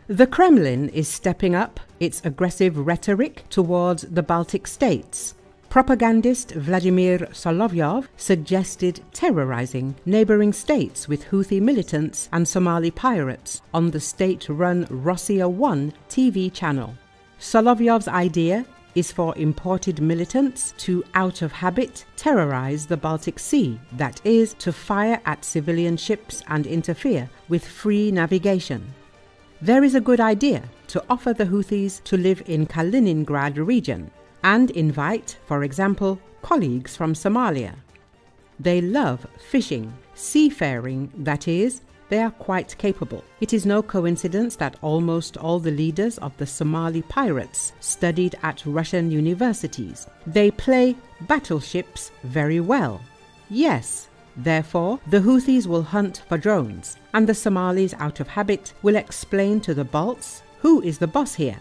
The Kremlin is stepping up its aggressive rhetoric towards the Baltic states. Propagandist Vladimir Solovyov suggested terrorizing neighboring states with Houthi militants and Somali pirates on the state-run Rossiya 1 TV channel. Solovyov's idea is for imported militants to, out of habit, terrorize the Baltic Sea, that is, to fire at civilian ships and interfere with free navigation. There is a good idea to offer the Houthis to live in Kaliningrad region and invite, for example, colleagues from Somalia. They love fishing, seafaring, that is, they are quite capable. It is no coincidence that almost all the leaders of the Somali pirates studied at Russian universities. They play battleships very well. Yes, therefore, the Houthis will hunt for drones, and the Somalis, out of habit, will explain to the Balts who is the boss here.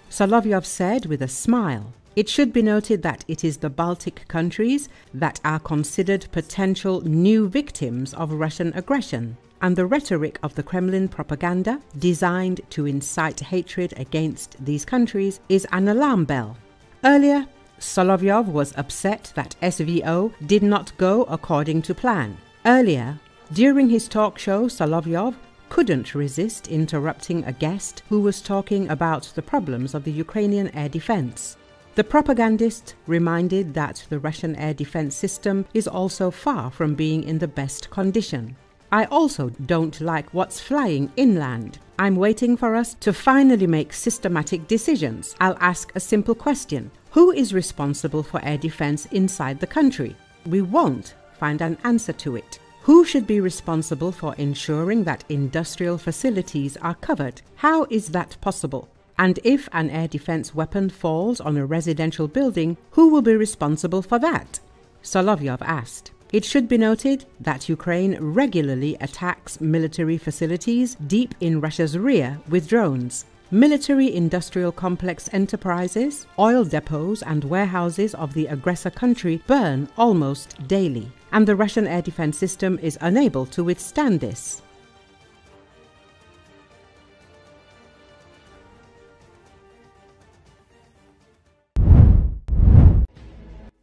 Solovyov said with a smile, "It should be noted that it is the Baltic countries that are considered potential new victims of Russian aggression, and the rhetoric of the Kremlin propaganda, designed to incite hatred against these countries, is an alarm bell." Earlier, Solovyov was upset that SVO did not go according to plan. Earlier, during his talk show, Solovyov couldn't resist interrupting a guest who was talking about the problems of the Ukrainian air defense. The propagandist reminded that the Russian air defense system is also far from being in the best condition. "I also don't like what's flying inland. I'm waiting for us to finally make systematic decisions. I'll ask a simple question. Who is responsible for air defense inside the country? We won't find an answer to it. Who should be responsible for ensuring that industrial facilities are covered? How is that possible? And if an air defense weapon falls on a residential building, who will be responsible for that?" Solovyov asked. It should be noted that Ukraine regularly attacks military facilities deep in Russia's rear with drones. Military-industrial complex enterprises, oil depots and warehouses of the aggressor country burn almost daily, and the Russian air defense system is unable to withstand this.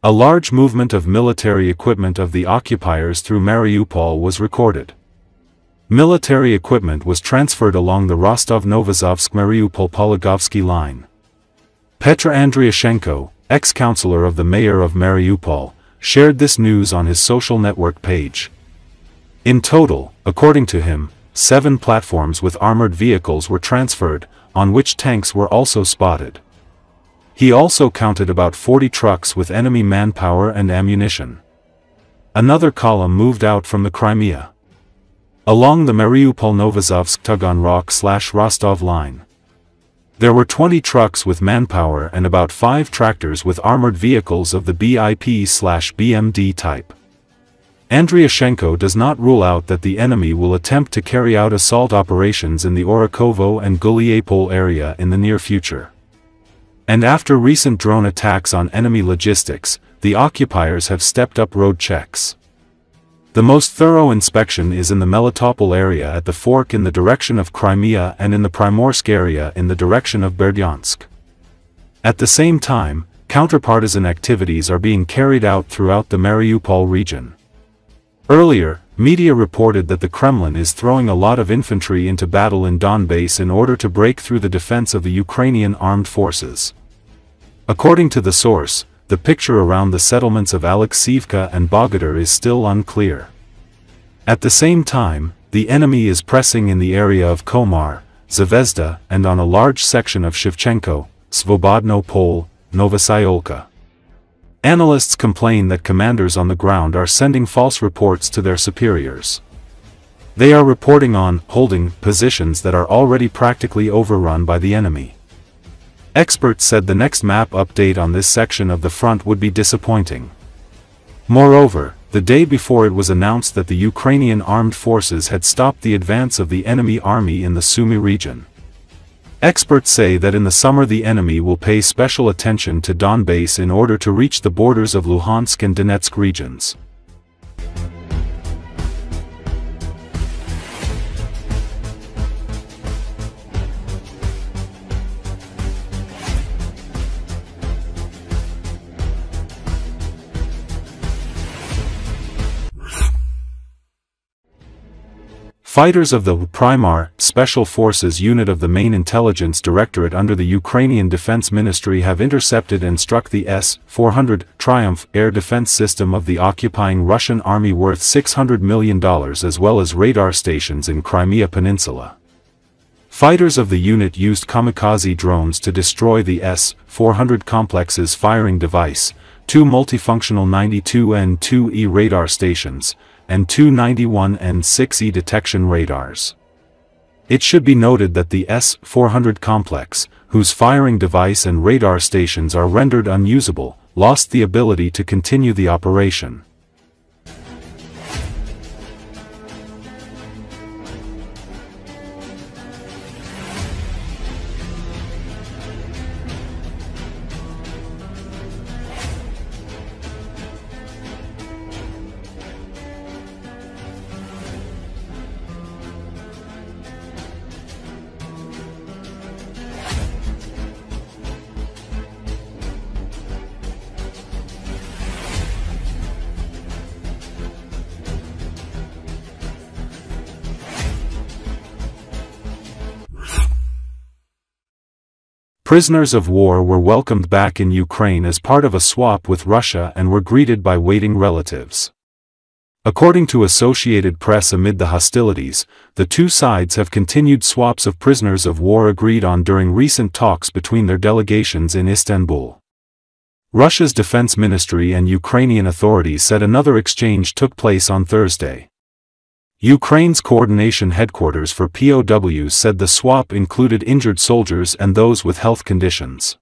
A large movement of military equipment of the occupiers through Mariupol was recorded. Military equipment was transferred along the Rostov-Novozovsk-Mariupol-Polagovsky line. Petr Andriashenko, ex-councillor of the mayor of Mariupol, shared this news on his social network page. In total, according to him, 7 platforms with armored vehicles were transferred, on which tanks were also spotted. He also counted about 40 trucks with enemy manpower and ammunition. Another column moved out from the Crimea, along the Mariupol-Novozovsk-Taganrog/Rostov line. There were 20 trucks with manpower and about 5 tractors with armored vehicles of the BIP/BMD type. Andriashenko does not rule out that the enemy will attempt to carry out assault operations in the Orakovo and Guliapol area in the near future. And after recent drone attacks on enemy logistics, the occupiers have stepped up road checks. The most thorough inspection is in the Melitopol area at the fork in the direction of Crimea and in the Primorsk area in the direction of Berdyansk. At the same time, counterpartisan activities are being carried out throughout the Mariupol region. Earlier, media reported that the Kremlin is throwing a lot of infantry into battle in Donbass in order to break through the defense of the Ukrainian armed forces. According to the source, the picture around the settlements of Alexiivka and Bogodar is still unclear. At the same time, the enemy is pressing in the area of Komar, Zvezda, and on a large section of Shevchenko, Svobodno Pole, Novosayolka. Analysts complain that commanders on the ground are sending false reports to their superiors. They are reporting on holding positions that are already practically overrun by the enemy. Experts said the next map update on this section of the front would be disappointing. Moreover, the day before it was announced that the Ukrainian armed forces had stopped the advance of the enemy army in the Sumy region. Experts say that in the summer the enemy will pay special attention to Donbass in order to reach the borders of Luhansk and Donetsk regions. Fighters of the Primar Special Forces unit of the main intelligence directorate under the Ukrainian Defense Ministry have intercepted and struck the S-400 Triumph air defense system of the occupying Russian army worth $600 million as well as radar stations in Crimea Peninsula. Fighters of the unit used kamikaze drones to destroy the S-400 complex's firing device, 2 multifunctional 92N2E radar stations, and 2 91N6E detection radars. It should be noted that the S-400 complex, whose firing device and radar stations are rendered unusable, lost the ability to continue the operation. Prisoners of war were welcomed back in Ukraine as part of a swap with Russia and were greeted by waiting relatives. According to Associated Press, amid the hostilities, the two sides have continued swaps of prisoners of war agreed on during recent talks between their delegations in Istanbul. Russia's defense ministry and Ukrainian authorities said another exchange took place on Thursday. Ukraine's coordination headquarters for POWs said the swap included injured soldiers and those with health conditions.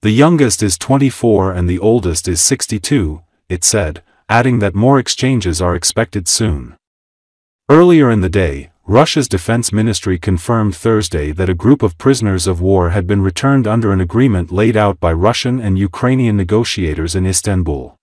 The youngest is 24 and the oldest is 62, it said, adding that more exchanges are expected soon. Earlier in the day, Russia's defense ministry confirmed Thursday that a group of prisoners of war had been returned under an agreement laid out by Russian and Ukrainian negotiators in Istanbul.